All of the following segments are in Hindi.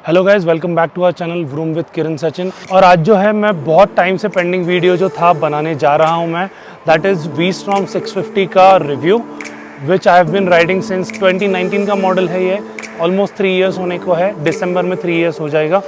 Hello guys, welcome back to our channel Vroom with Kiran Sachin. और आज जो है मैं बहुत टाइम से पेंडिंग वीडियो जो था बनाने जा रहा हूँ मैं, दैट इज़ वी-स्टॉर्म 650 का review which I have been riding since 2019 का मॉडल है। ये ऑलमोस्ट 3 इयर्स होने को है, दिसंबर में 3 इयर्स हो जाएगा।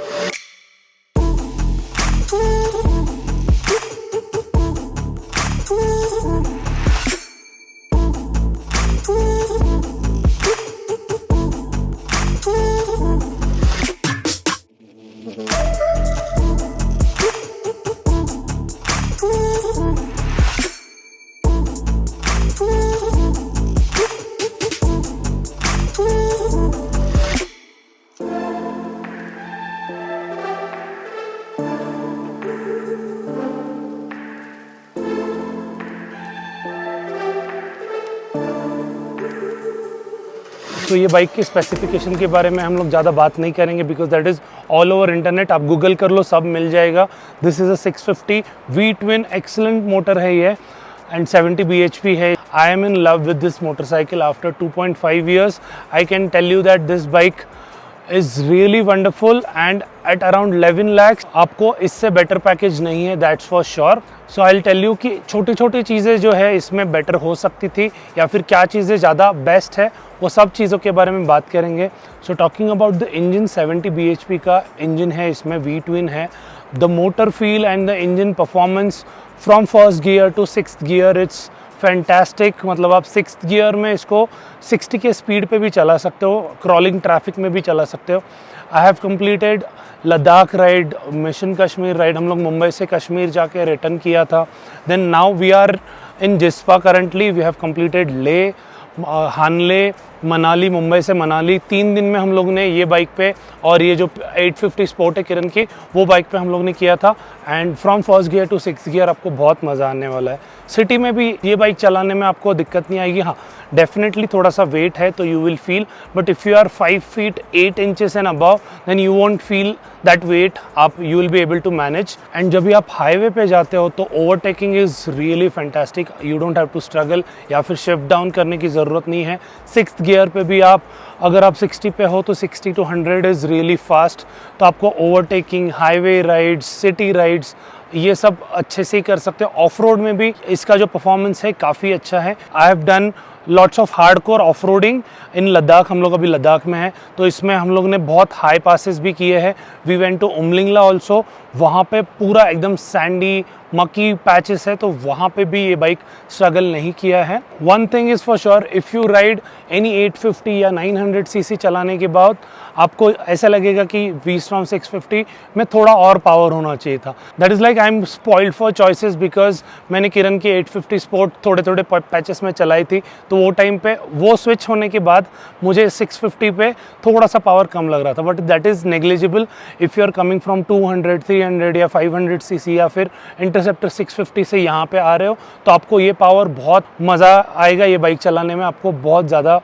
तो ये बाइक की स्पेसिफिकेशन के बारे में हम लोग ज़्यादा बात नहीं करेंगे because that is all over internet, आप गूगल कर लो सब मिल जाएगा। This is a 650 V twin, excellent motor है ये एंड 70 bhp है। I am in love with this motorcycle after 2.5 years। I can tell you that this bike is really wonderful and at around 11 lakhs आपको इससे बेटर पैकेज नहीं है, that's for sure. So I will tell you कि छोटी छोटी चीज़ें जो है इसमें बेटर हो सकती थी या फिर क्या चीज़ें ज़्यादा बेस्ट है, वो सब चीज़ों के बारे में बात करेंगे। So talking about the engine, 70 bhp का इंजन है इसमें, वी ट्विन है। The motor feel and the engine performance from first gear to 6th gear it's fantastic. मतलब आप 6th गियर में इसको 60 के स्पीड पे भी चला सकते हो, क्रॉलिंग ट्रैफिक में भी चला सकते हो। I have completed Ladakh ride, mission Kashmir ride, हम लोग मुंबई से कश्मीर जाके रिटर्न किया था। Then now we are in Jispa currently, we have completed Leh, Hanle, Manali, Mumbai से मनाली 3 दिन में हम लोग ने ये बाइक पे, और ये जो 850 स्पोर्ट है किरण की, वो बाइक पे हम लोग ने किया था। And from first gear to 6th gear आपको बहुत मज़ा आने वाला है। सिटी में भी ये बाइक चलाने में आपको दिक्कत नहीं आएगी। हाँ, डेफिनेटली थोड़ा सा वेट है तो you will feel, but if you are 5 feet 8 inches and above then you won't feel that weight, आप you will be able to manage. And जब भी आप हाईवे पे जाते हो तो overtaking is really fantastic, you don't have to struggle या फिर शिफ्ट डाउन करने की ज़रूरत नहीं है। 6th गियर पे भी आप, अगर आप 60 पे हो तो 60 to 100 इज़ रियली फास्ट, तो आपको overtaking, highway rides, city rides, ये सब अच्छे से ही कर सकते हो। ऑफ रोड में भी इसका जो परफॉर्मेंस है काफ़ी अच्छा है। I have done lots of hardcore of roading in Ladakh, हम लोग अभी लद्दाख में हैं तो इसमें हम लोग ने बहुत हाई पासेस भी किए हैं। We went to Umlingla also, वहाँ पे पूरा एकदम सैंडी मकी पैचेस है तो वहाँ पे भी ये बाइक स्ट्रगल नहीं किया है। One thing is for sure, if you ride any 850 या 900 cc चलाने के बाद आपको ऐसा लगेगा कि वी-स्टॉर्म 650 में थोड़ा और पावर होना चाहिए था। That is like I am spoiled for choices because मैंने किरण की 850 स्पोर्ट थोड़े थोड़े पैचेस में चलाई थी, तो वो टाइम पे वो स्विच होने के बाद मुझे 650 पे थोड़ा सा पावर कम लग रहा था, but that is negligible if you are coming from 200, 300 या 500 cc या फिर इंटरसेप्टर 650 से यहाँ पे आ रहे हो तो आपको ये पावर, बहुत मज़ा आएगा ये बाइक चलाने में, आपको बहुत ज़्यादा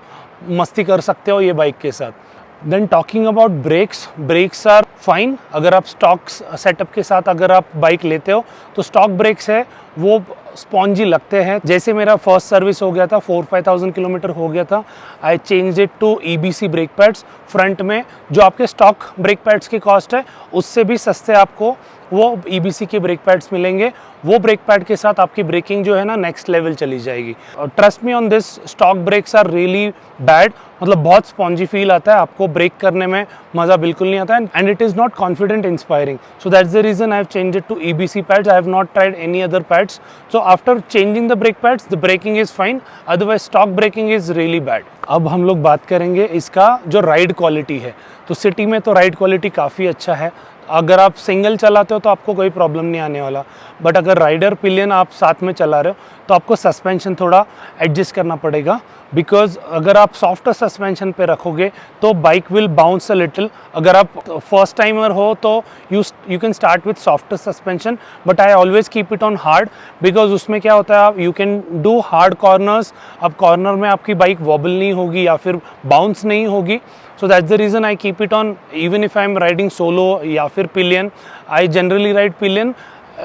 मस्ती कर सकते हो ये बाइक के साथ। Then talking about brakes, brakes are fine. अगर आप स्टॉक सेटअप के साथ अगर आप बाइक लेते हो तो स्टॉक ब्रेक्स है वो स्पॉन्जी लगते हैं। जैसे मेरा फर्स्ट सर्विस हो गया था, 4-5,000 किलोमीटर हो गया था, I change it to EBC brake pads front में, जो आपके स्टॉक ब्रेक पैड्स की कॉस्ट है उससे भी सस्ते आपको वो EBC के ब्रेक पैड्स मिलेंगे। वो ब्रेक पैड के साथ आपकी ब्रेकिंग जो है ना नेक्स्ट लेवल चली जाएगी। और trust me on this, stock brakes are really bad, मतलब बहुत स्पॉन्जी फील आता है, आपको ब्रेक करने में मज़ा बिल्कुल नहीं आता है and it is not confident inspiring. So that's the reason I have change it to EBC pads. I have not tried any other pads. So after changing the brake pads the braking is fine, otherwise stock braking is really bad. अब हम लोग बात करेंगे इसका जो राइड क्वालिटी है। तो सिटी में तो राइड क्वालिटी काफ़ी अच्छा है, अगर आप सिंगल चलाते हो तो आपको कोई प्रॉब्लम नहीं आने वाला, बट अगर राइडर पिलियन आप साथ में चला रहे हो तो आपको सस्पेंशन थोड़ा एडजस्ट करना पड़ेगा, बिकॉज अगर आप सॉफ्ट सस्पेंशन पे रखोगे तो bike will bounce a little. अगर आप फर्स्ट टाइमर हो तो you can start with soft suspension, but I always keep it on hard, because उसमें क्या होता है, आप you can do hard corners, अब कॉर्नर में आपकी बाइक वॉबल नहीं होगी या फिर बाउंस नहीं होगी। So that's the reason I keep it on, even if I am riding solo या फिर pillion, I generally ride pillion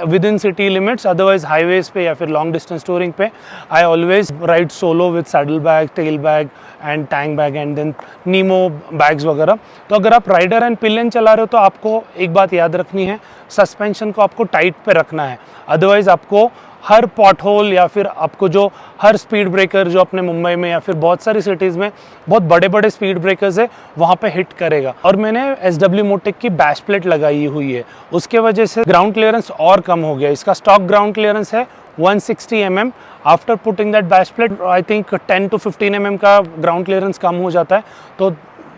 with in city limits, otherwise highways पे या फिर लॉन्ग डिस्टेंस टूरिंग पे I always ride solo with saddle bag, tail bag and tank bag and then Nemo bags वगैरह। तो अगर आप राइडर एंड पिलियन चला रहे हो तो आपको एक बात याद रखनी है, सस्पेंशन को आपको टाइट पे रखना है, अदरवाइज आपको हर पॉट होल या फिर आपको जो हर स्पीड ब्रेकर जो अपने मुंबई में या फिर बहुत सारी सिटीज़ में बहुत बड़े बड़े स्पीड ब्रेकर्स है वहाँ पे हिट करेगा। और मैंने SW मोटेक की बैश प्लेट लगाई हुई है, उसके वजह से ग्राउंड क्लियरेंस और कम हो गया। इसका स्टॉक ग्राउंड क्लियरेंस है 160 mm। After putting that bash plate I think 10 to 15 mm का ग्राउंड क्लियरेंस कम हो जाता है। तो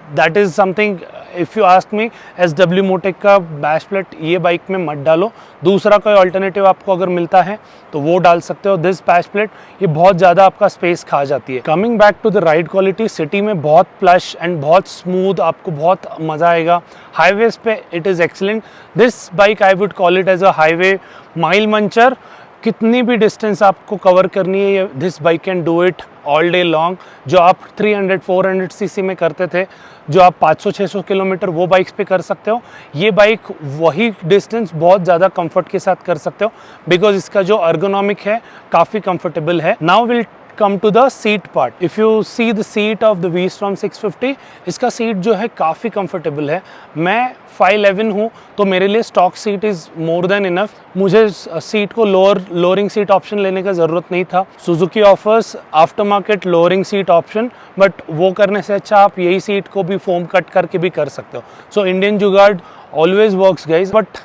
that is something, if you ask me, SW मोटेक का बैश प्लेट ये बाइक में मत डालो, दूसरा कोई अल्टरनेटिव आपको अगर मिलता है तो वो डाल सकते हो। दिस बैश प्लेट ये बहुत ज़्यादा आपका स्पेस खा जाती है। Coming back to the ride quality, city में बहुत प्लश एंड बहुत स्मूथ, आपको बहुत मज़ा आएगा। हाईवेज पे it is excellent. This bike I would call it as a highway mile muncher. कितनी भी डिस्टेंस आपको कवर करनी है, this bike can do it all day long. जो आप 300-400 सीसी में करते थे, जो आप 500-600 किलोमीटर वो बाइक्स पे कर सकते हो, ये बाइक वही डिस्टेंस बहुत ज़्यादा कंफर्ट के साथ कर सकते हो, बिकॉज इसका जो अर्गोनॉमिक है काफ़ी कंफर्टेबल है। Now will come to the seat part. If you see the seat of the V-Strom 650, इसका सीट जो है काफ़ी कंफर्टेबल है। मैं 5'11" हूँ तो मेरे लिए stock seat is more than enough. मुझे सीट को लोअरिंग सीट ऑप्शन लेने का ज़रूरत नहीं था। Suzuki offers after market lowering seat option, but वो करने से अच्छा आप यही सीट को भी फोम कट करके भी कर सकते हो। सो इंडियन जुगाड़ always works guys, but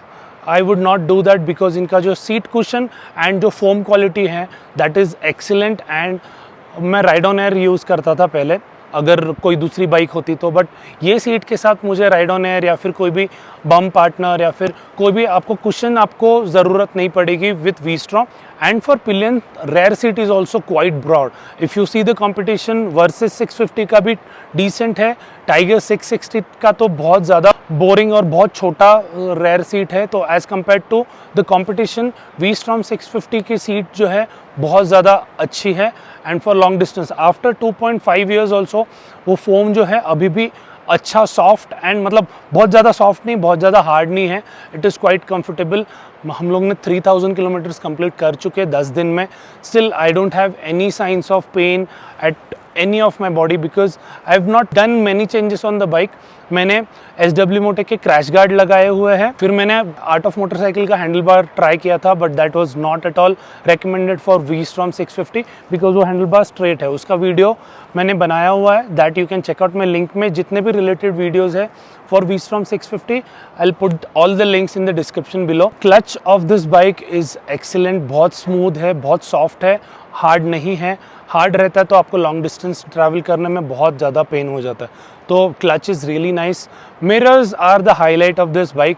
I would not do that because इनका जो सीट कुशन एंड जो फोम क्वालिटी है दैट इज़ एक्सीलेंट। एंड मैं राइड ऑन एयर यूज़ करता था पहले, अगर कोई दूसरी बाइक होती तो, बट ये सीट के साथ मुझे राइड ऑन एयर या फिर कोई भी बम पार्टनर या फिर कोई भी आपको कुशन आपको ज़रूरत नहीं पड़ेगी with V-Strom। And for pillion rear seat is also quite broad. If you see the competition versus 650 का भी डिसेंट है, टाइगर 660 का तो बहुत ज़्यादा बोरिंग और बहुत छोटा रेयर सीट है। तो as compare to the competition V-Strom 650 की सीट जो है बहुत ज़्यादा अच्छी है। And for long distance after 2.5 years also वो फोम जो है अभी भी अच्छा सॉफ्ट एंड मतलब बहुत ज़्यादा सॉफ्ट नहीं, बहुत ज़्यादा हार्ड नहीं है। It is quite comfortable. हम लोग ने 3000 किलोमीटर्स कंप्लीट कर चुके 10 दिन में। Still I don't have any science of pen eight any of my body because I have not done many changes on the bike। मैंने SW मोटेक के क्रैश गार्ड लगाए हुए हैं, फिर मैंने आर्ट ऑफ मोटरसाइकिल का हैंडल बार ट्राई किया था, but that was not at all recommended for V-Strom 650 because वो हैंडल बार स्ट्रेट है। उसका वीडियो मैंने बनाया हुआ है, दैट यू कैन चेकआउट। मैं लिंक में जितने भी रिलेटेड वीडियोज़ है for V-Strom 650 I'll put all the links in the description below। Clutch of this bike is excellent, बहुत स्मूथ है, बहुत सॉफ्ट है, हार्ड नहीं है। हार्ड रहता है तो आपको लॉन्ग डिस्टेंस ट्रैवल करने में बहुत ज़्यादा पेन हो जाता है। तो clutch is really nice. Mirrors are the highlight of this bike.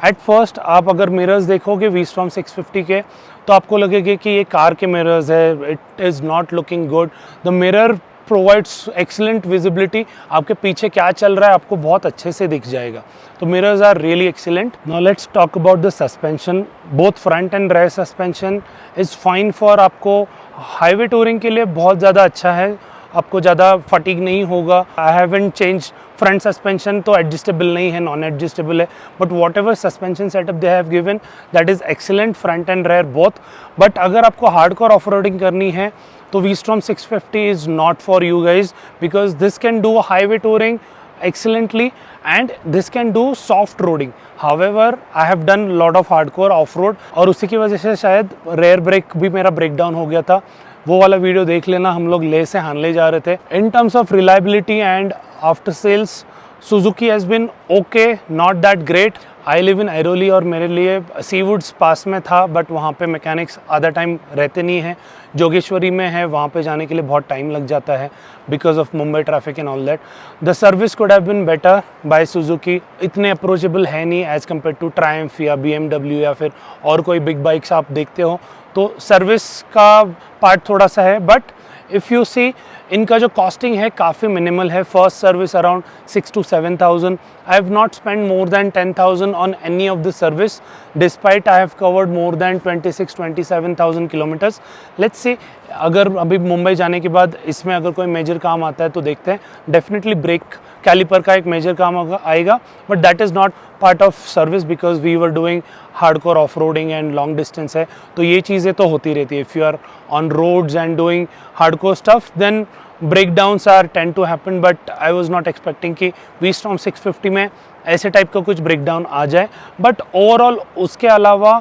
At first आप अगर मिरर्स देखोगे V-Strom 650 के तो आपको लगेगा कि ये कार के मिरर्स है, it is not looking good. The mirror provides excellent visibility, आपके पीछे क्या चल रहा है आपको बहुत अच्छे से दिख जाएगा। तो mirrors are really excellent. Now let's talk about the suspension. Both front and rear suspension is fine for आपको हाईवे टूरिंग के लिए बहुत ज़्यादा अच्छा है, आपको ज़्यादा फटीग नहीं होगा। I haven't change front suspension, तो एडजस्टेबल नहीं है, नॉन एडजस्टेबल है, but whatever suspension setup they have given that is excellent front and rear both. बट अगर आपको हार्डकोर ऑफ रोडिंग करनी है तो V-Strom 650 is not for you guys because this can do highway touring excellently and this can do soft roading। however I have done lot of hardcore off road और उसी की वजह से शायद रेयर ब्रेक भी मेरा ब्रेक डाउन हो गया था। वो वाला वीडियो देख लेना, हम लोग ले से हानले जा रहे थे। In terms of reliability and after sales Suzuki has been okay, not that great. I live in Airoli और मेरे लिए सीवुड्स पास में था, बट वहाँ पे मैकेनिक्स आधा टाइम रहते नहीं हैं। जोगेश्वरी में है, वहाँ पे जाने के लिए बहुत टाइम लग जाता है because of Mumbai traffic and all that. The service could have been better by Suzuki. इतने अप्रोचेबल है नहीं एज़ कम्पेयर टू ट्रायम्फ या BMW या फिर और कोई बिग बाइक्स आप देखते हो, तो सर्विस का पार्ट थोड़ा सा है। बट इफ़ यू सी इनका जो कॉस्टिंग है काफ़ी मिनिमल है। First service around 6 to 7,000। I have not spend more than 10,000 on any of the service despite I have covered more than 26-27,000 kilometres. Let's see अगर अभी मुंबई जाने के बाद इसमें अगर कोई मेजर काम आता है तो देखते हैं। डेफिनेटली ब्रेक कैलिपर का एक मेजर काम आएगा, but that is not part of service because we were doing hardcore of roading and long distance है, तो ये चीज़ें तो होती रहती है. If you are on roads and doing hardcore stuff then breakdowns are tend to happen, but I was not expecting कि V-Strom 650 में ऐसे टाइप का कुछ breakdown आ जाए. But overall उसके अलावा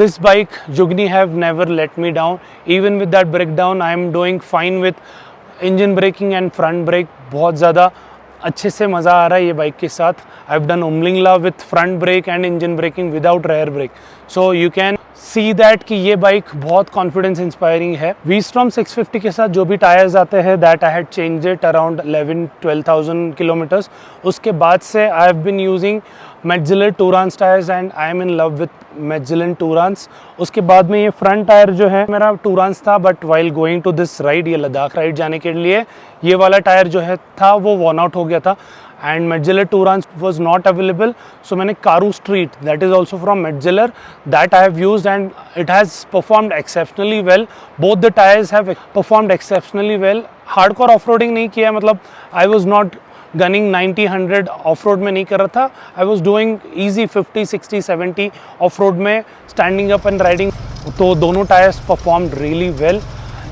this bike Jugni have never let me down. Even with that breakdown I am doing fine with engine braking and front brake. बहुत ज़्यादा अच्छे से मज़ा आ रहा है ये बाइक के साथ. I've done Umlingla with front brake and engine braking without rear brake. So you can see that कि ये बाइक बहुत कॉन्फिडेंस इंस्पायरिंग है. V-Strom 650 के साथ जो भी टायर्स आते हैं that I had change it around 11-12,000 kilometres. उसके बाद से I have been using Metzeler Tourance tyres and I am in love with Metzeler Tourance. उसके बाद में ये फ्रंट टायर जो है मेरा Tourance था, but while going to this ride, ये लद्दाख राइड जाने के लिए ये वाला टायर जो है था वो वॉर्न आउट हो गया था and Metzeler Tourance was not available. So मैंने Karoo Street, that is also from Metzeler, that I have used and it has performed exceptionally well. Both the tires have performed exceptionally well. Hardcore off-roading नहीं किया, मतलब I was not gunning 90-100 off-road में नहीं कर रहा था. I was doing easy 50-60-70 off-road में standing up and riding. तो दोनों टायर्स performed really well.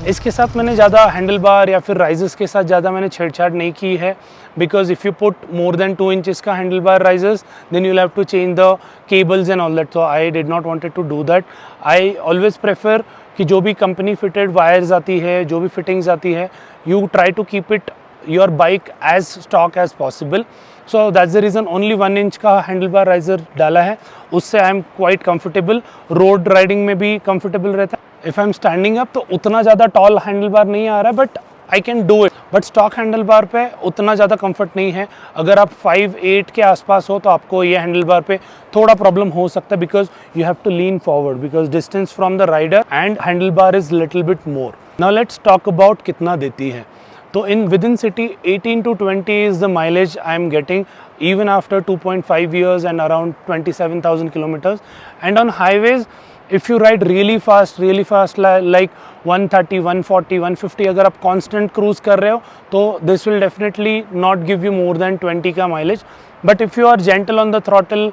इसके साथ मैंने ज़्यादा हैंडल बार या फिर राइजेस के साथ ज़्यादा मैंने छेड़छाड़ नहीं की है, because if you put more then 2 inches का handle bar raises then you'll have to change the cables and all that. So I did not wanted to do that. I always prefer कि जो भी कंपनी फिटेड वायर्स आती है, जो भी फिटिंग्स आती है, you try to keep it your bike as stock as possible. So that's the reason only 1 inch का हैंडल बार राइजर डाला है. उससे I am quite comfortable, road riding में भी कंफर्टेबल रहता है. If I am standing up तो उतना ज़्यादा टॉल हैंडल बार नहीं आ रहा है, but I can do it. But stock handle bar पे उतना ज़्यादा कंफर्ट नहीं है. अगर आप 5'8" के आसपास हो तो आपको ये हैंडल बार पे थोड़ा प्रॉब्लम हो सकता है, because you have to lean forward because distance from the rider and handle bar is little bit more. Now let's talk about कितना देती है. तो in with in city 18 to 20 is the mileage I am getting even after 2.5 years and around 27,000 kilometers. And on highways, if you ride really fast like 130, 140, 150, अगर आप constant cruise कर रहे हो तो this will definitely not give you more than 20 का mileage. But if you are gentle on the throttle,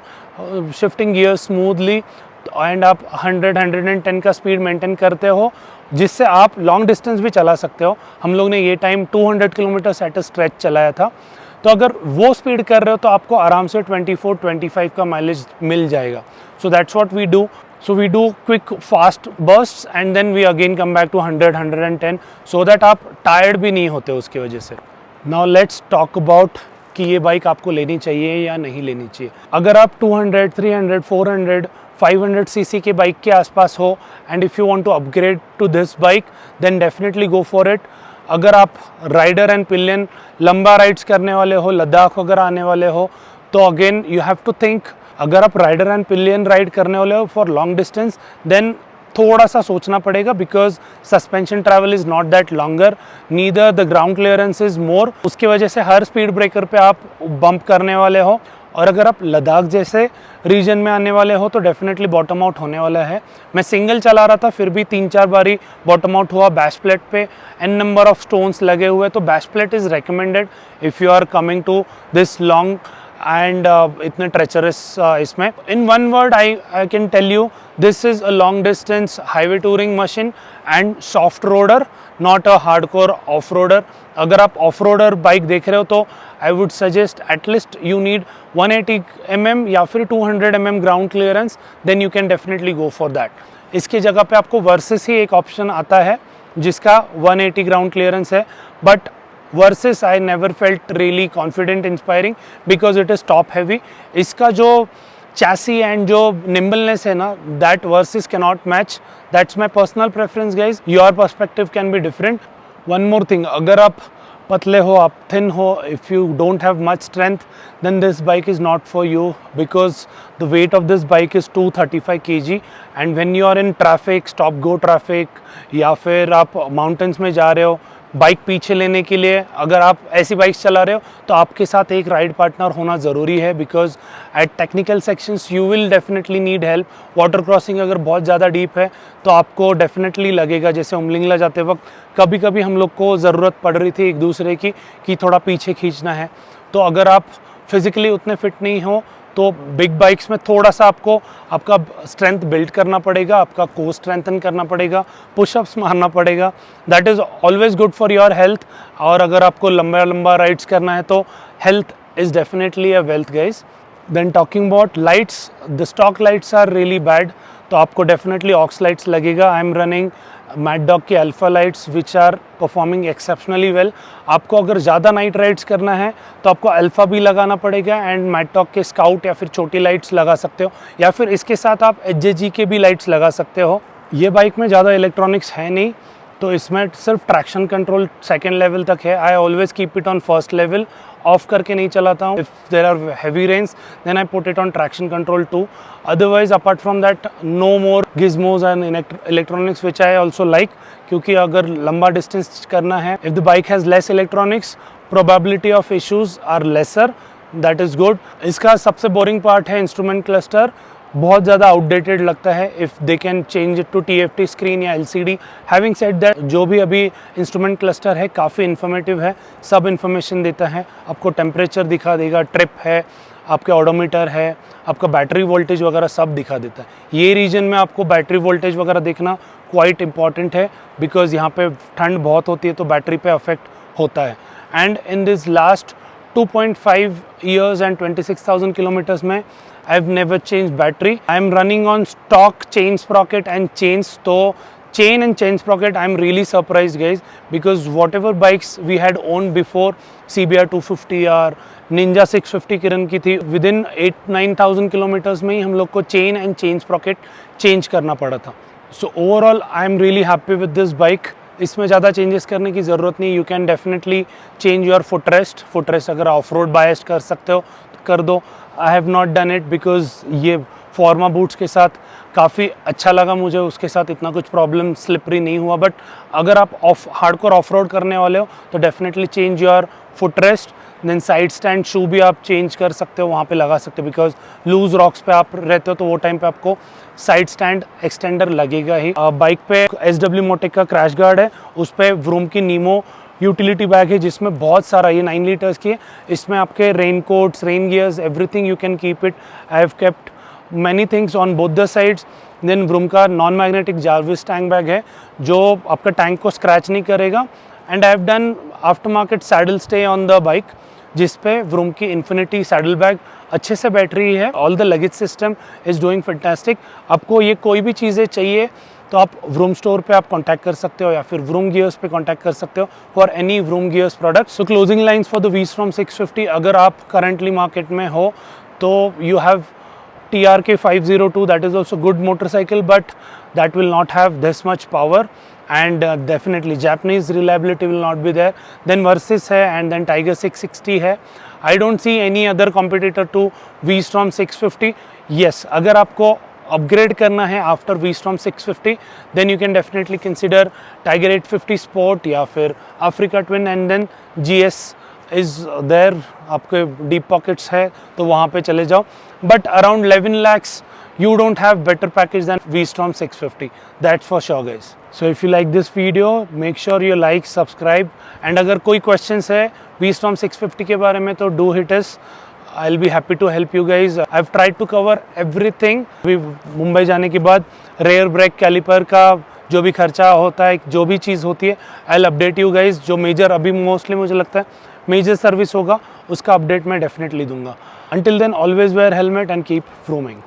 shifting gears smoothly and आप 100-110 का स्पीड मेंटेन करते हो, जिससे आप लॉन्ग डिस्टेंस भी चला सकते हो. हम लोग ने ये time 200 kilometre at a stretch चलाया था. तो अगर वो स्पीड कर रहे हो तो आपको आराम से 24-25 का माइलेज मिल जाएगा. So that's what we do. So we do quick fast bursts and then we again come back to 100-110 so that आप टायर्ड भी नहीं होते उसकी वजह से. नाउ लेट्स टॉक अबाउट कि ये बाइक आपको लेनी चाहिए या नहीं लेनी चाहिए. अगर आप 200, 300, 400, 500 सीसी के बाइक के आसपास हो and if you want to upgrade to this bike then definitely go for it. अगर आप राइडर एंड पिलियन लंबा राइड्स करने वाले हो, लद्दाख वगैरह आने वाले हो, तो again you have to think. अगर आप राइडर एंड पिलियन राइड करने वाले हो फॉर लॉन्ग डिस्टेंस देन थोड़ा सा सोचना पड़ेगा, because suspension travel is not that longer, neither the ground clearance is more. उसकी वजह से हर स्पीड ब्रेकर पे आप बम्प करने वाले हो. और अगर आप लद्दाख जैसे रीजन में आने वाले हो तो डेफिनेटली बॉटम आउट होने वाला है. मैं सिंगल चला रहा था फिर भी 3-4 बारी बॉटम आउट हुआ. बैश प्लेट पे एन नंबर ऑफ स्टोन्स लगे हुए, तो bash plate is recommended if you are coming to this long and इतने ट्रेचरस इसमें. In one word I can tell you this is a long distance highway touring machine and soft roader, not a hardcore off roader. अगर आप ऑफ रोडर बाइक देख रहे हो तो I would suggest at least you need 180 mm या फिर 200 mm ground clearance, then you can definitely go for that. इसकी जगह पे आपको वर्सेस ही एक ऑप्शन आता है जिसका 180 ग्राउंड क्लियरेंस है, but versus I never felt really confident inspiring because it is top heavy. इसका जो चैसी एंड जो निम्बलनेस है ना, that versus can not match. That's my personal preference guys, your perspective can be different. One more thing, अगर आप पतले हो, आप थिन हो, if you don't have much strength, then this bike is not for you because the weight of this bike is 235 kg and when you are in traffic, stop go traffic या फिर आप mountains में जा रहे हो, बाइक पीछे लेने के लिए अगर आप ऐसी बाइक्स चला रहे हो तो आपके साथ एक राइड पार्टनर होना ज़रूरी है, because at technical sections you will definitely need help. Water crossing अगर बहुत ज़्यादा डीप है तो आपको डेफिनेटली लगेगा. जैसे उमलिंगला जाते वक्त कभी कभी हम लोग को ज़रूरत पड़ रही थी एक दूसरे की कि थोड़ा पीछे खींचना है. तो अगर आप फिजिकली उतने फिट नहीं हो तो बिग बाइक्स में थोड़ा सा आपको आपका स्ट्रेंथ बिल्ड करना पड़ेगा, आपका कोर स्ट्रेंथन करना पड़ेगा, पुशअप्स मारना पड़ेगा। That is always good for your health. और अगर आपको लंबा लंबा राइड्स करना है तो health is definitely a wealth guys. Then talking about lights, the stock lights are really bad, तो आपको डेफिनेटली ऑक्स लाइट्स लगेगा। I am running mad dog की alpha lights which are performing exceptionally well. आपको अगर ज़्यादा नाइट राइड्स करना है तो आपको अल्फ़ा भी लगाना पड़ेगा एंड मैड डॉग के स्काउट या फिर छोटी लाइट्स लगा सकते हो, या फिर इसके साथ आप HJG के भी लाइट्स लगा सकते हो। ये बाइक में ज़्यादा इलेक्ट्रॉनिक्स है नहीं, तो इसमें सिर्फ ट्रैक्शन कंट्रोल सेकेंड लेवल तक है। I always keep it on first level, off करके नहीं चलाता हूँ। If there are heavy rains then I put it on traction control 2। Otherwise apart from that no more gizmos and electronics which I also like, क्योंकि अगर लंबा डिस्टेंस करना है, if the bike has less electronics probability of issues are lesser, that is good. इसका सबसे बोरिंग पार्ट है इंस्ट्रूमेंट क्लस्टर, बहुत ज़्यादा आउटडेटेड लगता है। If they can change it to TFT screen या LCD। हैविंग सेड दैट, जो भी अभी इंस्ट्रूमेंट क्लस्टर है काफ़ी इन्फॉर्मेटिव है, सब इन्फॉर्मेशन देता है। आपको टेम्परेचर दिखा देगा, ट्रिप है, आपके ऑडोमीटर है, आपका बैटरी वोल्टेज वगैरह सब दिखा देता है। ये रीजन में आपको बैटरी वोल्टेज वगैरह देखना क्वाइट इंपॉर्टेंट है, बिकॉज यहाँ पे ठंड बहुत होती है तो बैटरी पे अफेक्ट होता है। And in this last 2.5 years and 26,000 kilometers में I've never changed battery. I'm running on stock chain sprocket and chains. So chain and chain sprocket, I'm really surprised guys, because whatever bikes we had owned before, CBR 250 or Ninja 650 किरण की थी, within 8-9,000 kilometers में ही हम लोग को chain and chain sprocket change करना पड़ा था। So overall I'm really happy with this bike. इसमें ज़्यादा चेंजेस करने की ज़रूरत नहीं। You can definitely change your footrest अगर ऑफ रोड बायस्ड कर सकते हो तो कर दो। आई have not done it because ये फॉर्मा बूट्स के साथ काफ़ी अच्छा लगा मुझे, उसके साथ इतना कुछ प्रॉब्लम स्लिपरी नहीं हुआ। बट अगर आप हार्डकोर ऑफ रोड करने वाले हो तो definitely change your footrest. Then side stand shoe भी आप चेंज कर सकते हो, वहाँ पे लगा सकते हो, बिकॉज लूज रॉक्स पे आप रहते हो तो वो टाइम पे आपको साइड स्टैंड एक्सटेंडर लगेगा ही। बाइक पे SW मोटेक का क्रैश गार्ड है, उस पर व्रूम की नीमो यूटिलिटी बैग है जिसमें बहुत सारा, ये 9 लीटर्स की है, इसमें आपके rain coats, rain gears, everything you can keep it. I have kept many things on both the sides. Then Vroom का non magnetic Jarvis tank bag है जो आपका टैंक को स्क्रैच नहीं करेगा। And I have done after market saddle stay on the bike, जिस पे व्रूम की इन्फिनिटी सैडल बैग अच्छे से बैठ रही है। All the luggage system is doing fantastic. आपको ये कोई भी चीज़ें चाहिए तो आप व्रूम स्टोर पे आप कांटेक्ट कर सकते हो या फिर व्रूम गियर्स पे कांटेक्ट कर सकते हो for any vroom gears product. So closing lines for the V-Strom 650, अगर आप करंटली मार्केट में हो तो you have TRK 502, that is also good motorcycle, but that will not have this much power, and definitely Japanese reliability will not be there. Then Versys है and then Tiger 660 है. I don't see any other competitor to V-Strom 650. Yes, अगर आपको अपग्रेड करना है after V-Strom 650 then you can definitely consider Tiger 850 Sport या फिर Africa Twin, and then GS is there, आपके डीप पॉकेट्स है तो वहाँ पे चले जाओ। But around 11 lakhs you don't have better package than V-Strom 650, that's for sure guys. So if you like this video, make sure you like, subscribe, and अगर कोई questions है V-Strom 650 के बारे में तो do hit us. I'll be happy to help you guys. I've tried to cover everything. अभी मुंबई जाने के बाद रेयर ब्रेक कैलिपर का जो भी खर्चा होता है, जो भी चीज़ होती है, I'll update you guys. जो मेजर अभी मोस्टली मुझे लगता है मेजर सर्विस होगा उसका अपडेट मैं डेफिनेटली दूंगा। Until then, always wear helmet and keep vrooming.